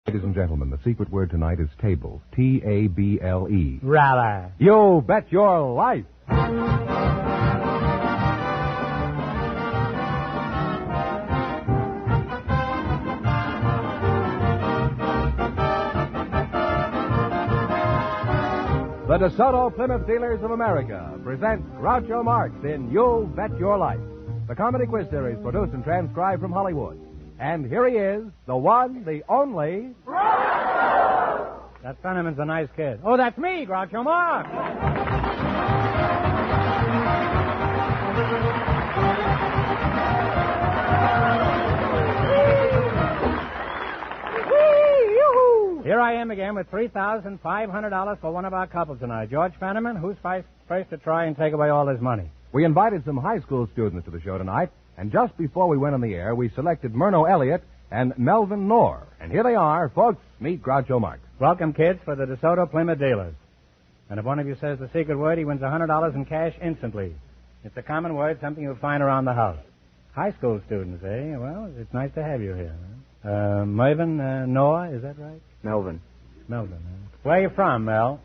Ladies and gentlemen, the secret word tonight is table. T-A-B-L-E. Rather. You bet your life. The DeSoto Plymouth Dealers of America present Groucho Marx in You Bet Your Life, the comedy quiz series produced and transcribed from Hollywood. And here he is, the one, the only... That Fenneman's a nice kid. Oh, that's me, Groucho Marx. Here I am again with $3,500 for one of our couples tonight. George Fenneman, who's first to try and take away all his money? We invited some high school students to the show tonight, and just before we went on the air, we selected Myrno Elliott and Melvin Knorr. And here they are, folks. Meet Groucho Marx. Welcome, kids, for the DeSoto Plymouth Dealers. And if one of you says the secret word, he wins $100 in cash instantly. It's a common word, something you'll find around the house. High school students, eh? Well, it's nice to have you here. Melvin Knorr, is that right? Melvin. Melvin. Where are you from, Mel?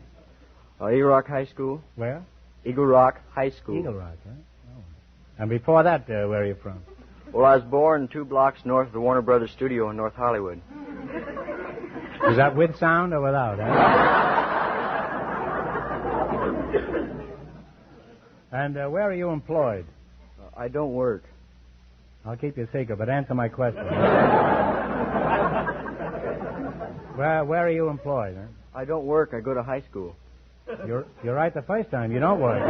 Eagle Rock High School. Where? Eagle Rock High School. Eagle Rock, huh? Oh. And before that, where are you from? Well, I was born 2 blocks north of the Warner Brothers studio in North Hollywood. Is that with sound or without? Eh? And where are you employed? I don't work. I'll keep you secret, but answer my question. Where are you employed? Huh? I don't work. I go to high school. You're right the first time. You don't work.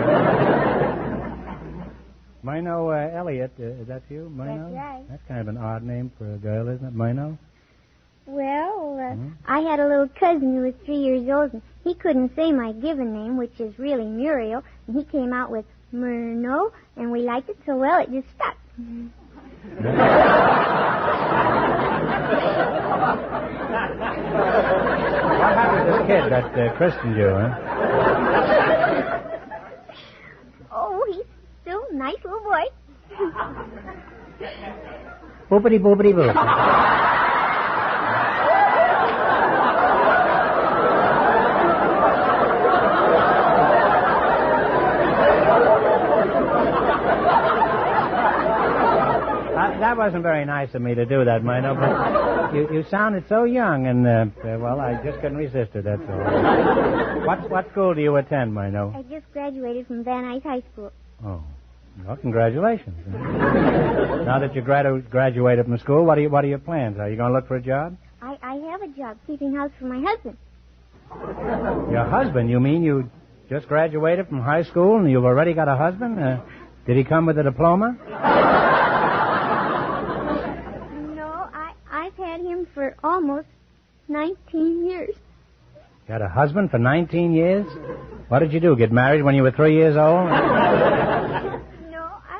Myrno Elliott, is that you, Myrno? That's right. That's kind of an odd name for a girl, isn't it, Myrno? Well, I had a little cousin who was 3 years old, and he couldn't say my given name, which is really Muriel, and he came out with Myrno, and we liked it so well it just stuck. What happened to this kid that christened you, huh? Oh, he's still a nice little boy. Boopity boopity boop. That wasn't very nice of me to do that, Myrno, but you sounded so young, and, well, I just couldn't resist it, that's all. What school do you attend, Myrno? I just graduated from Van Nuys High School. Oh. Well, congratulations. Now that you graduated from school, what are your plans? Are you going to look for a job? I have a job keeping house for my husband. Your husband? You mean you just graduated from high school and you've already got a husband? Did he come with a diploma? I've had him for almost 19 years. You had a husband for 19 years? What did you do, get married when you were 3 years old? No, I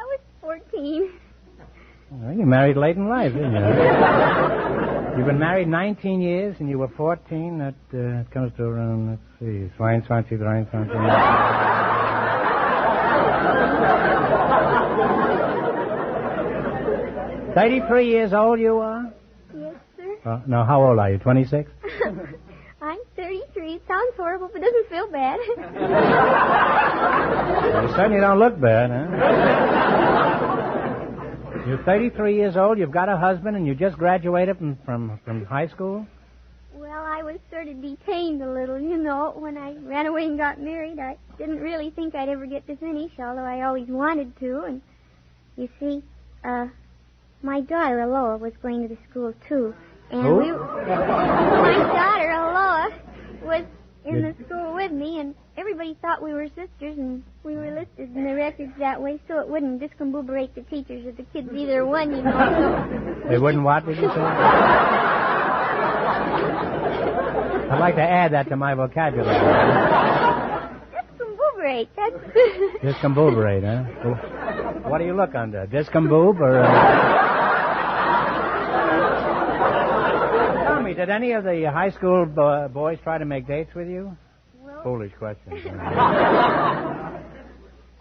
was 14. Well, you married late in life, didn't you? You've been married 19 years and you were 14. That comes to around, let's see, 22, 23. 33 years old you are? Yes, sir. Now, how old are you, 26? I'm 33. It sounds horrible, but it doesn't feel bad. You certainly don't look bad, huh? You're 33 years old, you've got a husband, and you just graduated from high school? Well, I was sort of detained a little, you know. When I ran away and got married, I didn't really think I'd ever get to finish, although I always wanted to. And, you see, my daughter, Aloha, was going to the school, too. And Who? My daughter, Aloha, was in the school with me, and everybody thought we were sisters, and we were listed in the records that way, so it wouldn't discombobulate the teachers or the kids either one, you know. So they wouldn't what, did you say? I'd like to add that to my vocabulary. Discombobulate, that's... Discombobulate, huh? What do you look under? Discomboob or... Tell me, did any of the high school boys try to make dates with you? Well, Foolish question.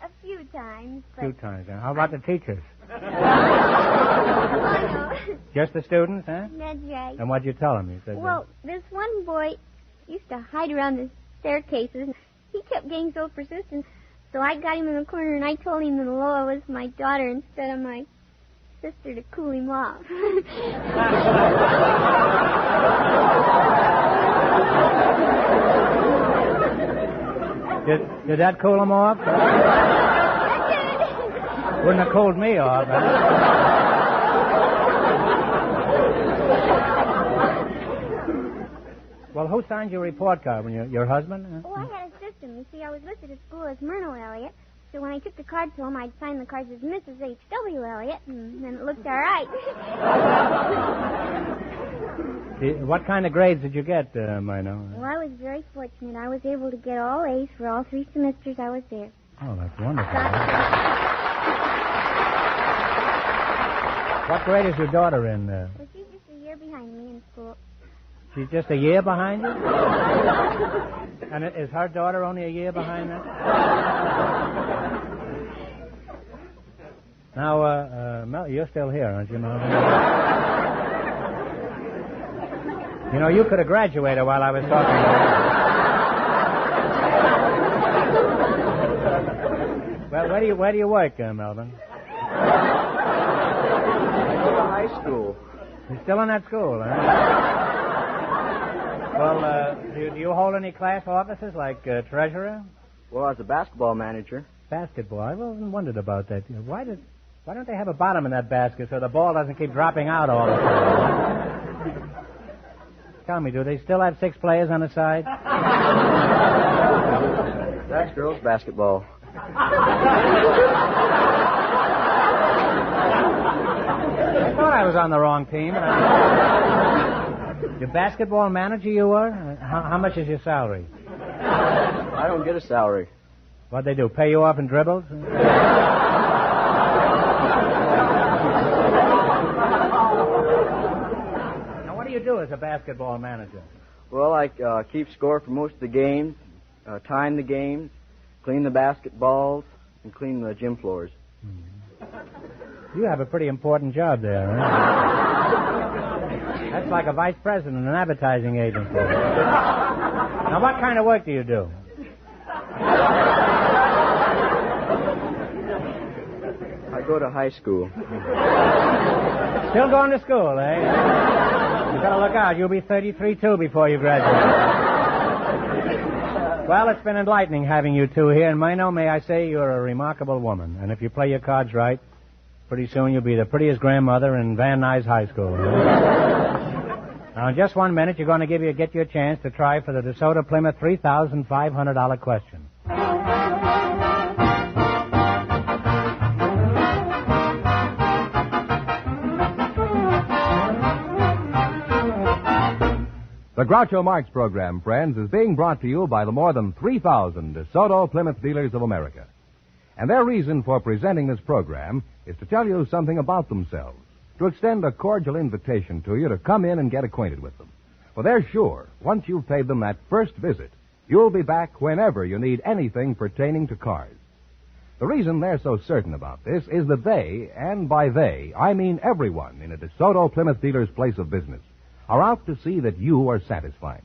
a few times, but... Two times, huh? How about the teachers? Oh, no. Just the students, huh? That's right. And what'd you tell them? You said, Well, this one boy used to hide around the staircases. He kept getting so persistent, so I got him in the corner and I told him that Lola was my daughter instead of my sister to cool him off. Did that cool him off? Wouldn't have cooled me off. Well, who signed your report card? Your husband? Huh? Oh, I had a system. You see, I was listed at school as Myrna Elliott. So when I took the card to him, I'd sign the cards as Mrs. H.W. Elliott, and then it looked all right. What kind of grades did you get, Myrna? Well, I was very fortunate. I was able to get all A's for all 3 semesters I was there. Oh, that's wonderful. What grade is your daughter in? Well, she's just a year behind me in school. She's just a year behind you? And is her daughter only a year behind that? Now, Mel, you're still here, aren't you, Mel? You know, you could have graduated while I was talking to you. Well, where do you work, Melvin? High school. You're still in that school, huh? Well, do you hold any class offices like treasurer? Well, I was a basketball manager. Basketball? I've often wondered about that. Why don't they have a bottom in that basket so the ball doesn't keep dropping out all the time? Tell me, do they still have 6 players on the side? That's girls' basketball. I thought I was on the wrong team. Your basketball manager you were? How much is your salary? I don't get a salary. What'd they do, pay you off in dribbles? Now, what do you do as a basketball manager? Well, I keep score for most of the games, time the games, clean the basketballs, and clean the gym floors. You have a pretty important job there, huh? That's like a vice president in an advertising agency. Now, what kind of work do you do? I go to high school. Still going to school, eh? You gotta look out. You'll be 33, too, before you graduate. Well, it's been enlightening having you two here, and Mino, may I say you're a remarkable woman. And if you play your cards right, pretty soon you'll be the prettiest grandmother in Van Nuys High School. Now, in just 1 minute, you're going to get you a chance to try for the DeSoto Plymouth $3,500 question. The Groucho Marx program, friends, is being brought to you by the more than 3,000 DeSoto Plymouth dealers of America. And their reason for presenting this program is to tell you something about themselves, to extend a cordial invitation to you to come in and get acquainted with them. For they're sure, once you've paid them that first visit, you'll be back whenever you need anything pertaining to cars. The reason they're so certain about this is that they, and by they, I mean everyone in a DeSoto Plymouth dealer's place of business, are out to see that you are satisfied.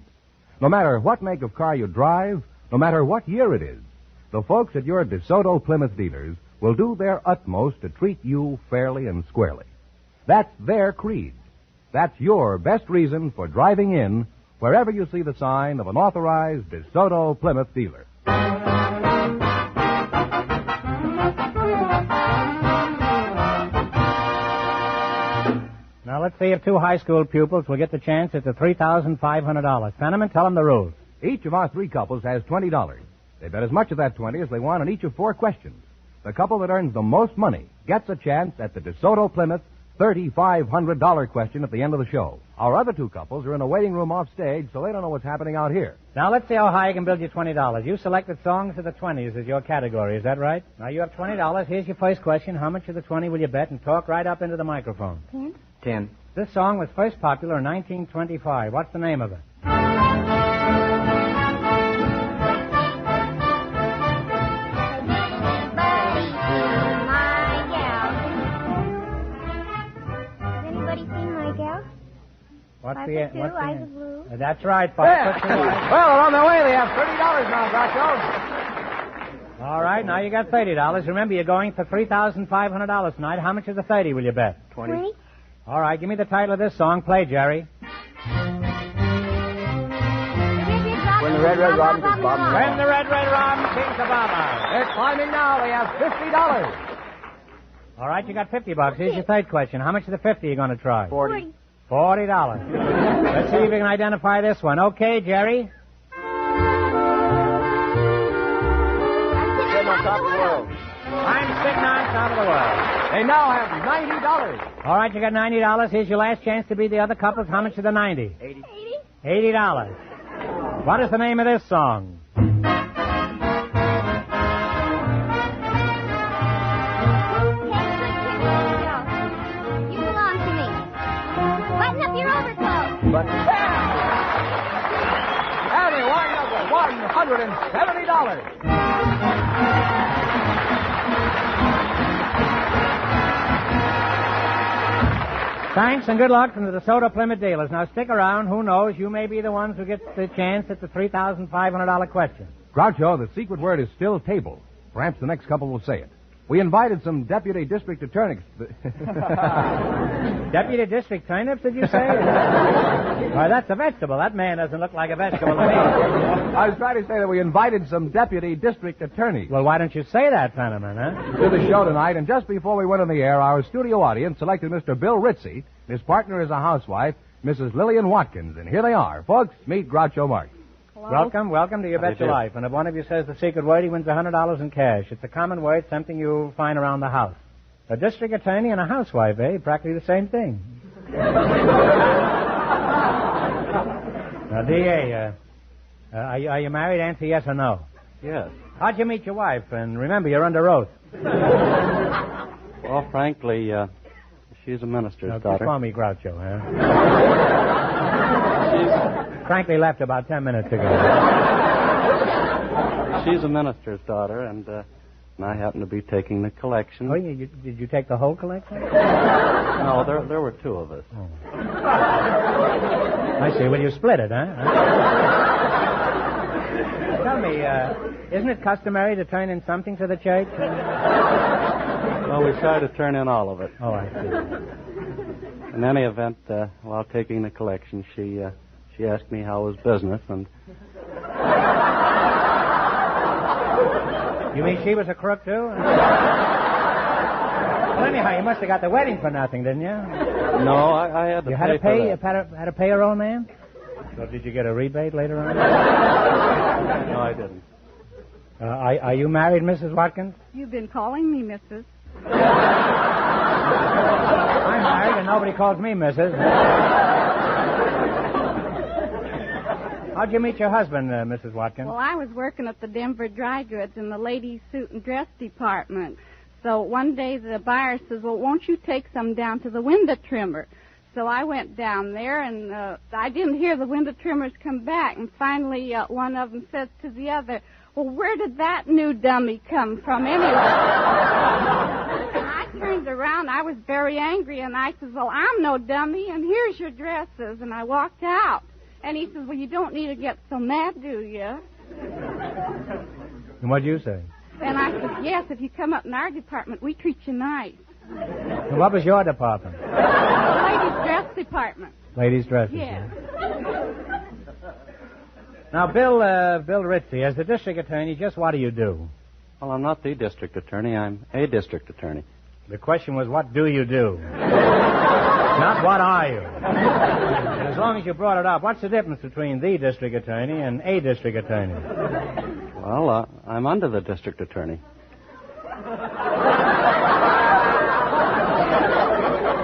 No matter what make of car you drive, no matter what year it is, the folks at your DeSoto Plymouth dealers will do their utmost to treat you fairly and squarely. That's their creed. That's your best reason for driving in wherever you see the sign of an authorized DeSoto Plymouth dealer. Now, let's see if 2 high school pupils will get the chance at the $3,500. Fenneman, tell them the rules. Each of our 3 couples has $20. They bet as much of that 20 as they want on each of 4 questions. The couple that earns the most money gets a chance at the DeSoto Plymouth $3,500 question at the end of the show. Our other 2 couples are in a waiting room off stage, so they don't know what's happening out here. Now, let's see how high I can build you $20. You selected songs of the 20s as your category. Is that right? Now, you have $20. Here's your first question. How much of the 20 will you bet? And talk right up into the microphone. 10. This song was first popular in 1925. What's the name of it? Anybody What's 5 the foot 2, what's the eyes of blue. That's right, 5 Yeah. foot 2. Well, on their way, they have $30 now, Groucho. All right, now you got $30. Remember, you're going for $3,500 tonight. How much is the 30, will you bet? 20. All right, give me the title of this song. Play, Jerry. When the Red Robin is bobbing When the Red Robin sings a baba. They're climbing now. They have $50. All right, you got $50. Here's your third question. How much of the 50 are you going to try? 40. $40. Let's see if you can identify this one. Okay, Jerry. Sitting on top of the world. I'm sitting on top of the world. They now have $90. All right, you got $90. Here's your last chance to be the other couples. How much of the 90? 80. $80. What is the name of this song? You belong to me. Button up your overcoat. But And they wind up with $170. Thanks and good luck from the DeSoto Plymouth dealers. Now stick around. Who knows? You may be the ones who get the chance at the $3,500 question. Groucho, the secret word is still table. Perhaps the next couple will say it. We invited some deputy district attorneys. Deputy district turnips, did you say? Why, that's a vegetable. That man doesn't look like a vegetable to me. I was trying to say that we invited some deputy district attorneys Well, why don't you say that, Fenneman, huh? to the show tonight. And just before we went on the air, our studio audience selected Mr. Bill Ritzy. His partner is a housewife, Mrs. Lillian Watkins. And here they are. Folks, meet Groucho Marx. Hello? Welcome to You Bet Your Life. And if one of you says the secret word, he wins $100 in cash. It's a common word, something you'll find around the house. A district attorney and a housewife, eh? Practically the same thing. Now, D.A., are you married? Answer yes or no. Yes. How'd you meet your wife? And remember, you're under oath. Well, frankly, she's a minister's Now, daughter. call me Groucho, huh? Frankly left about 10 minutes ago. She's a minister's daughter, and I happen to be taking the collection. Oh, did you take the whole collection? No, there were two of us. Oh. I see. Well, you split it, huh? Tell me, isn't it customary to turn in something to the church? Well, we try to turn in all of it. Oh, I see. In any event, while taking the collection, she asked me how was business, and You mean she was a crook, too? Well, anyhow, you must have got the wedding for nothing, didn't you? no, I had to You pay had to for pay? that. You had to pay your own man? So did you get a rebate later on? No, I didn't. Are you married, Mrs. Watkins? You've been calling me, Mrs. I'm married, and nobody calls me Mrs. How'd you meet your husband, Mrs. Watkins? Well, I was working at the Denver Dry Goods in the ladies' suit and dress department. So one day the buyer says, well, won't you take some down to the window trimmer? So I went down there, and I didn't hear the window trimmers come back. And finally, one of them says to the other, well, where did that new dummy come from anyway? And I turned around. I was very angry, and I says, well, I'm no dummy, and here's your dresses. And I walked out. And he says, well, you don't need to get so mad, do you? And what'd you say? And I said, yes, if you come up in our department, we treat you nice. And what was your department? The ladies' dress department. Ladies' dresses. Yeah. Now, Bill Ritzy, as the district attorney, just what do you do? Well, I'm not the district attorney. I'm a district attorney. The question was, what do you do? Not what are you? And as long as you brought it up, what's the difference between the district attorney and a district attorney? Well, I'm under the district attorney.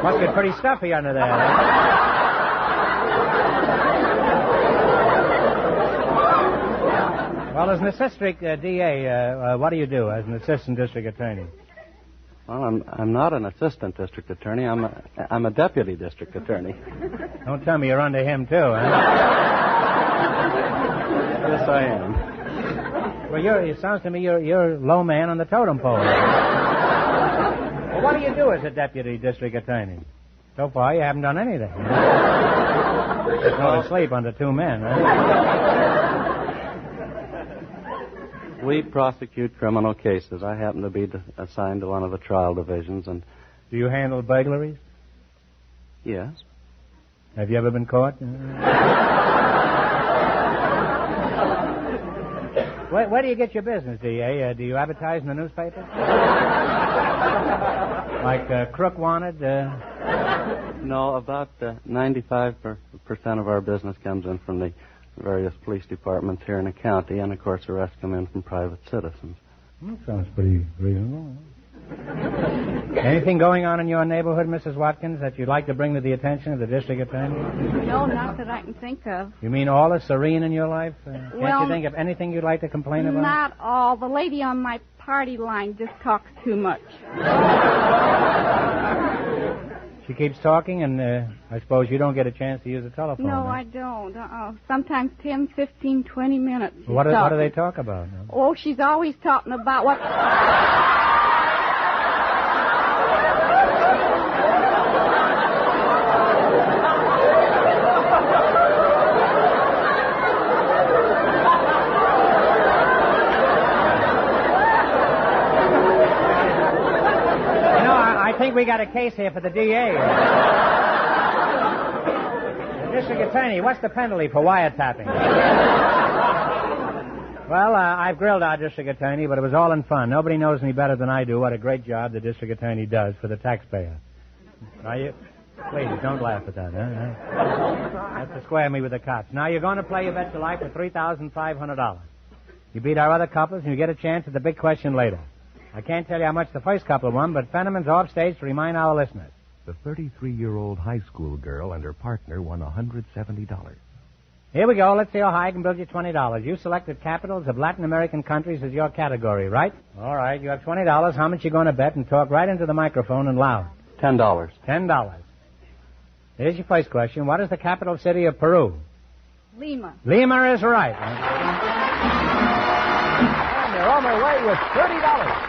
Must be pretty stuffy under there. Well, as an assistant DA, what do you do as an assistant district attorney? Well, I'm not an assistant district attorney. I'm a deputy district attorney. Don't tell me you're under him, too, huh? Yes, I am. Well, it sounds to me you're low man on the totem pole. Well, what do you do as a deputy district attorney? So far, you haven't done anything. Just go to sleep under two men, huh? We prosecute criminal cases. I happen to be assigned to one of the trial divisions, and... Do you handle burglaries? Yes. Have you ever been caught? Where do you get your business, D.A.? Do you advertise in the newspaper? Like Crook Wanted? No, about 95% of our business comes in from the various police departments here in the county, and, of course, the rest come in from private citizens. That sounds pretty reasonable. Anything going on in your neighborhood, Mrs. Watkins, that you'd like to bring to the attention of the district attorney? No, not that I can think of. You mean all is serene in your life? Can't Well, you think of anything you'd like to complain about? Not all. The lady on my party line just talks too much. She keeps talking, and I suppose you don't get a chance to use the telephone. No, huh? I don't. Sometimes 10, 15, 20 minutes. What do they talk about? No? Oh, she's always talking about what... I think we got a case here for the DA. The district attorney, what's the penalty for wiretapping? Well, I've grilled our district attorney, but it was all in fun. Nobody knows any better than I do what a great job the district attorney does for the taxpayer. Now, please, don't laugh at that, huh? That's to square me with the cops. Now, you're going to play your bet your life for $3,500. You beat our other couples, and you get a chance at the big question later. I can't tell you how much the first couple won, but Fenneman's off stage to remind our listeners. The 33-year-old high school girl and her partner won $170. Here we go. Let's see how high I can build you $20. You selected capitals of Latin American countries as your category, right? All right. You have $20. How much you going to bet? And talk right into the microphone and loud. $10. $10. Here's your first question. What is the capital city of Peru? Lima. Lima is right. And they're on their way with $30.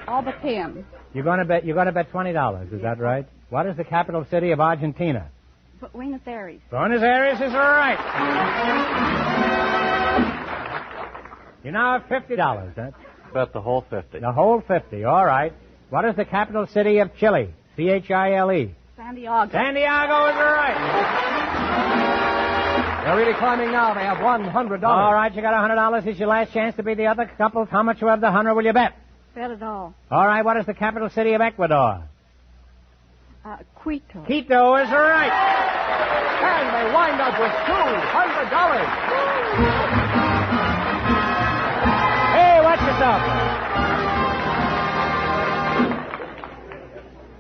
All but 10. You're going to bet $20. Is that right? What is the capital city of Argentina? Buenos Aires. Buenos Aires is right. You now have $50. Huh? Bet the whole 50. The whole 50. All right. What is the capital city of Chile? Chile. Santiago. Santiago is right. They're really climbing now. They have $100. All right, you got $100. It's your last chance to be the other couples. How much of the 100 will you bet? Bet it all. All right, what is the capital city of Ecuador? Quito. Quito is right. And they wind up with $200. Hey, watch yourself.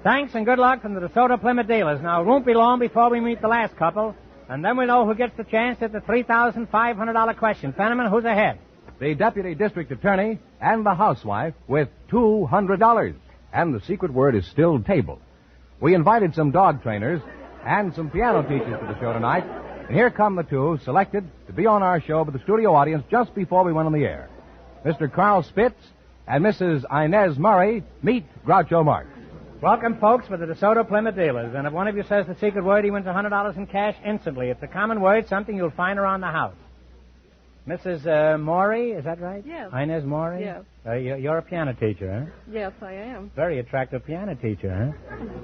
Thanks and good luck from the DeSoto Plymouth dealers. Now, it won't be long before we meet the last couple, and then we know who gets the chance at the $3,500 question. Fenneman, who's ahead? The deputy district attorney and the housewife with $200. And the secret word is still table. We invited some dog trainers and some piano teachers to the show tonight. And here come the two selected to be on our show by the studio audience just before we went on the air. Mr. Carl Spitz and Mrs. Inez Murray meet Groucho Marx. Welcome, folks, for the DeSoto Plymouth dealers. And if one of you says the secret word, he wins $100 in cash instantly. It's a common word, something you'll find around the house. Mrs. Maury, is that right? Yes. Inez Maury? Yes. You're a piano teacher, huh? Yes, I am. Very attractive piano teacher, huh?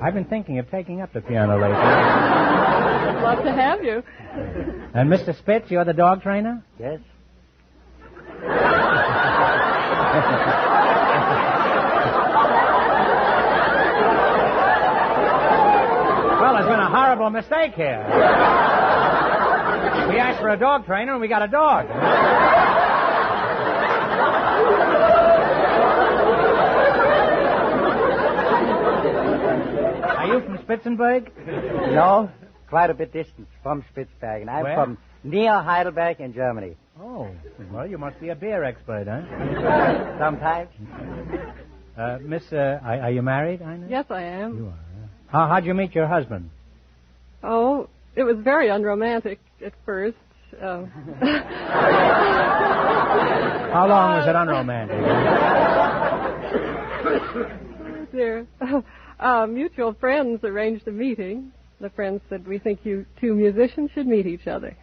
I've been thinking of taking up the piano lately. I'd love to have you. And Mr. Spitz, you're the dog trainer? Yes. Well, there's been a horrible mistake here. We asked for a dog trainer, and we got a dog. Are you from Spitzenberg? No, quite a bit distant from Spitzbergen. I'm Where? from near Heidelberg in Germany. Oh, well, you must be a beer expert, huh? Sometimes. Miss, are you married, Inez? Yes, I am. You are. Huh? How'd you meet your husband? Oh, it was very unromantic at first. How long was it unromantic? Dear. Mutual friends arranged a meeting. The friends said, we think you two musicians should meet each other.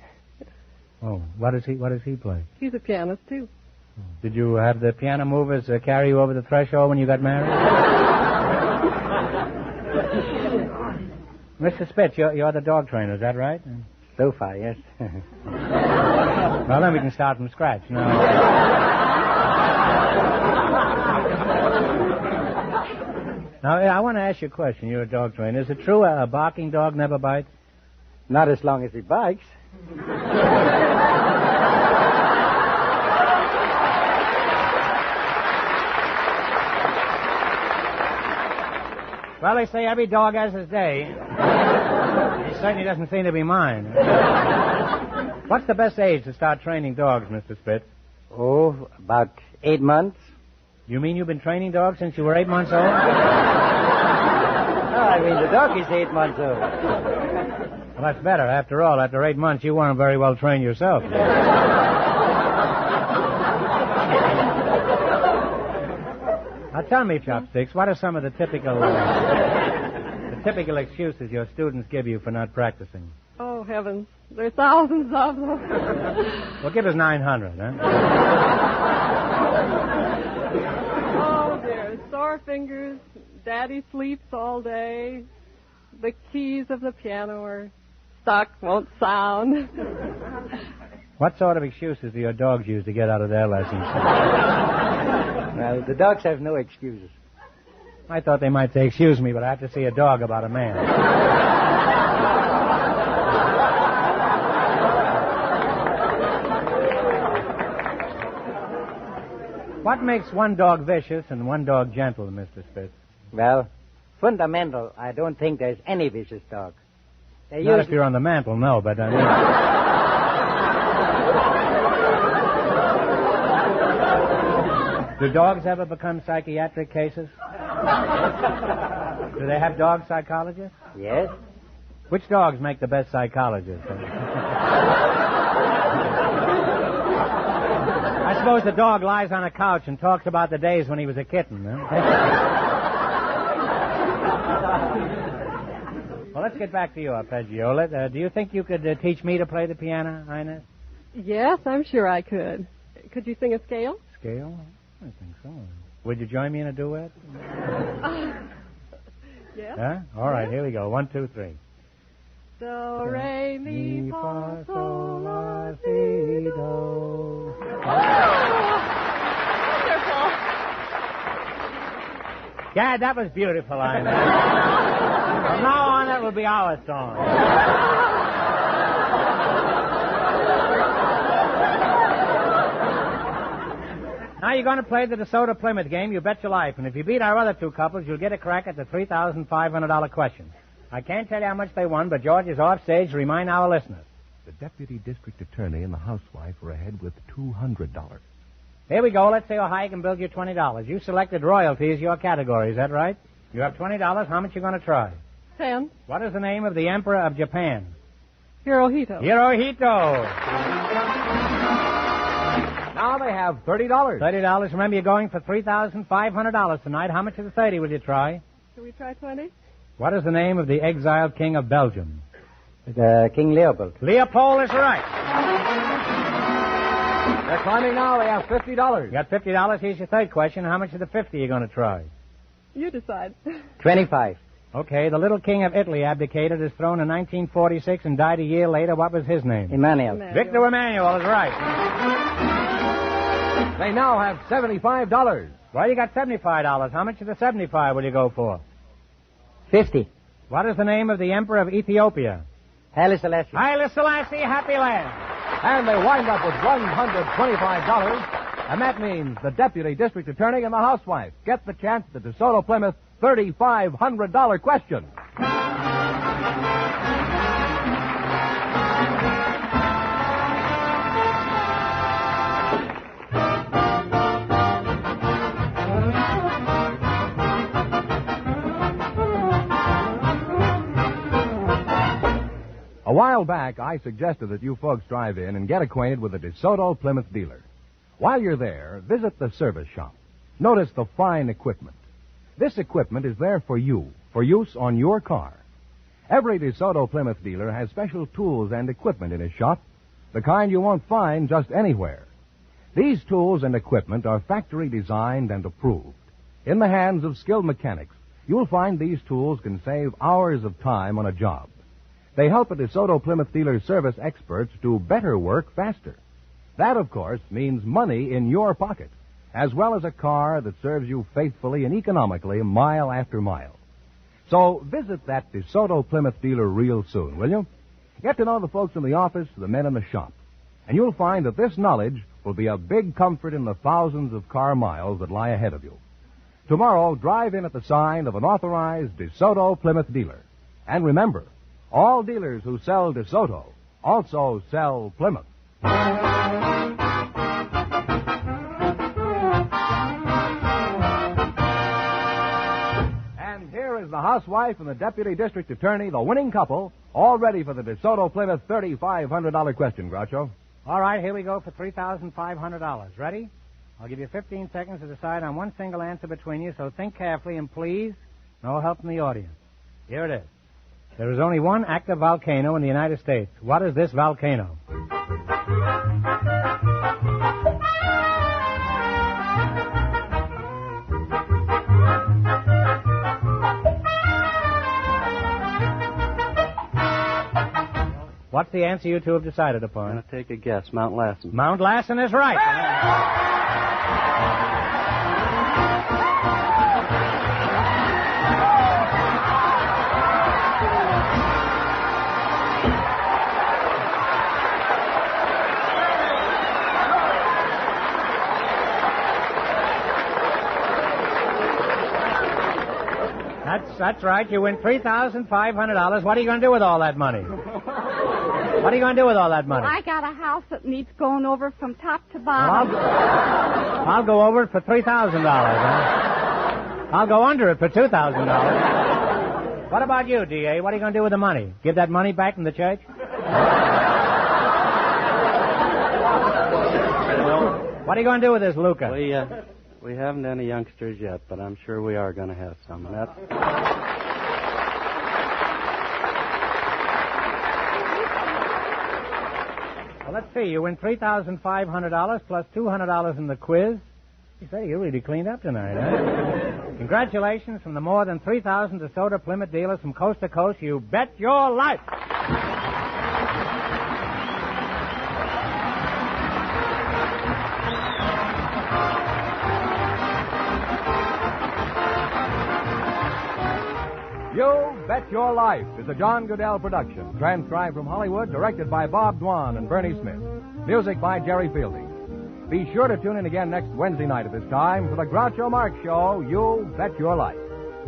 Oh, what does he play? He's a pianist, too. Did you have the piano movers carry you over the threshold when you got married? Mr. Spitz, you're the dog trainer, is that right? So far, yes. Well, then we can start from scratch. Now, I want to ask you a question. You're a dog trainer. Is it true a barking dog never bites? Not as long as he bikes. Well, they say every dog has his day. It certainly doesn't seem to be mine. What's the best age to start training dogs, Mr. Spitz? Oh, about 8 months. You mean you've been training dogs since you were 8 months old? No, I mean the dog is 8 months old. Well, that's better. After all, after 8 months, you weren't very well trained yourself. Now, tell me, Chopsticks, what are some of the typical excuses your students give you for not practicing? Oh, heavens. There are thousands of them. Well, give us 900, huh? Oh, dear. Sore fingers. Daddy sleeps all day. The keys of the piano are stuck, won't sound. What sort of excuses do your dogs use to get out of their lessons? Well, the dogs have no excuses. I thought they might say, excuse me, but I have to see a dog about a man. What makes one dog vicious and one dog gentle, Mr. Spitz? Well, fundamental, I don't think there's any vicious dog. Not if you're on the mantle, no, but I mean... Do dogs ever become psychiatric cases? Do they have dog psychologists? Yes. Which dogs make the best psychologists? I suppose the dog lies on a couch and talks about the days when he was a kitten, huh? Well, let's get back to you, Arpeggio. Do you think you could teach me to play the piano, Ines? Yes, I'm sure I could. Could you sing a scale? Scale? I think so. Would you join me in a duet? Yes. Huh? All right, here we go. 1, 2, 3. Do, re, mi, fa, sol, la, si, do. Wonderful. Yeah, that was beautiful, Ines. From now on, that will be our song. Now you're going to play the DeSoto Plymouth game, you bet your life. And if you beat our other two couples, you'll get a crack at the $3,500 question. I can't tell you how much they won, but George is off stage to remind our listeners. The deputy district attorney and the housewife are ahead with $200. Here we go. Let's see how high I can build you $20. You selected royalty as your category, is that right? You have $20. How much you going to try? 10. What is the name of the Emperor of Japan? Hirohito. Hirohito. Now they have $30. $30. Remember, you're going for $3,500 tonight. How much of the 30 will you try? Can we try 20? What is the name of the exiled king of Belgium? King Leopold. Leopold is right. They're climbing now. They have $50. You got $50. Here's your third question. How much of the 50 are you going to try? You decide. 25. Okay, the little king of Italy abdicated his throne in 1946 and died a year later. What was his name? Emmanuel. Victor Emmanuel is right. They now have $75. Well, you got $75. How much of the 75 will you go for? 50. What is the name of the emperor of Ethiopia? Haile Selassie. Haile Selassie, happy land. And they wind up with $125. And that means the deputy district attorney and the housewife get the chance at the DeSoto Plymouth $3,500 question. A while back, I suggested that you folks drive in and get acquainted with a DeSoto Plymouth dealer. While you're there, visit the service shop. Notice the fine equipment. This equipment is there for you, for use on your car. Every DeSoto Plymouth dealer has special tools and equipment in his shop, the kind you won't find just anywhere. These tools and equipment are factory designed and approved. In the hands of skilled mechanics, you'll find these tools can save hours of time on a job. They help a DeSoto Plymouth dealer's service experts do better work faster. That, of course, means money in your pocket, as well as a car that serves you faithfully and economically mile after mile. So visit that DeSoto Plymouth dealer real soon, will you? Get to know the folks in the office, the men in the shop. And you'll find that this knowledge will be a big comfort in the thousands of car miles that lie ahead of you. Tomorrow, drive in at the sign of an authorized DeSoto Plymouth dealer. And remember, all dealers who sell DeSoto also sell Plymouth. And here is the housewife and the deputy district attorney, the winning couple, all ready for the DeSoto Plymouth $3,500 question, Groucho. All right, here we go for $3,500. Ready? I'll give you 15 seconds to decide on one single answer between you, so think carefully, and please, no help from the audience. Here it is. There is only one active volcano in the United States. What is this volcano? What's the answer you two have decided upon? I'm going to take a guess. Mount Lassen. Mount Lassen is right. That's right. You win $3,500. What are you going to do with all that money? What are you going to do with all that money? Well, I got a house that needs going over from top to bottom. Well, I'll go over it for $3,000. Huh? I'll go under it for $2,000. What about you, D.A.? What are you going to do with the money? Give that money back in the church? What are you going to do with this, Luca? We haven't any youngsters yet, but I'm sure we are going to have some. And that's... Well, let's see. You win $3,500 plus $200 in the quiz. You say you really cleaned up tonight, huh? Congratulations from the more than 3,000 DeSoto Plymouth dealers from coast to coast. You bet your life. You Bet Your Life is a John Goodell production, transcribed from Hollywood, directed by Bob Dwan and Bernie Smith. Music by Jerry Fielding. Be sure to tune in again next Wednesday night at this time for the Groucho Marx Show, You Bet Your Life,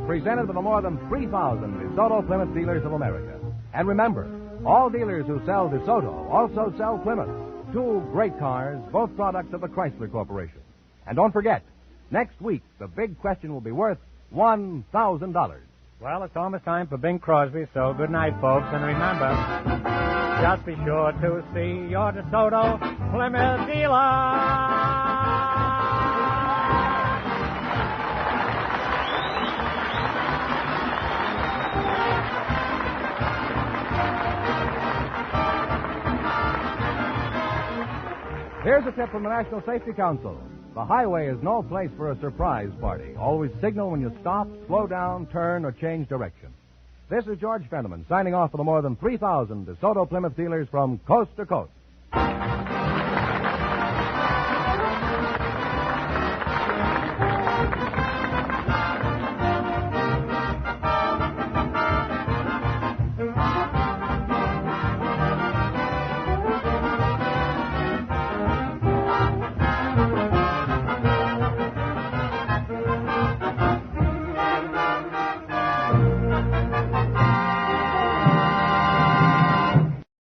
presented by the more than 3,000 DeSoto Plymouth dealers of America. And remember, all dealers who sell DeSoto also sell Plymouth, two great cars, both products of the Chrysler Corporation. And don't forget, next week the big question will be worth $1,000. Well, it's almost time for Bing Crosby, so good night, folks. And remember, just be sure to see your DeSoto Plymouth dealer. Here's a tip from the National Safety Council. The highway is no place for a surprise party. Always signal when you stop, slow down, turn, or change direction. This is George Fenneman signing off for the more than 3,000 DeSoto Plymouth dealers from coast to coast.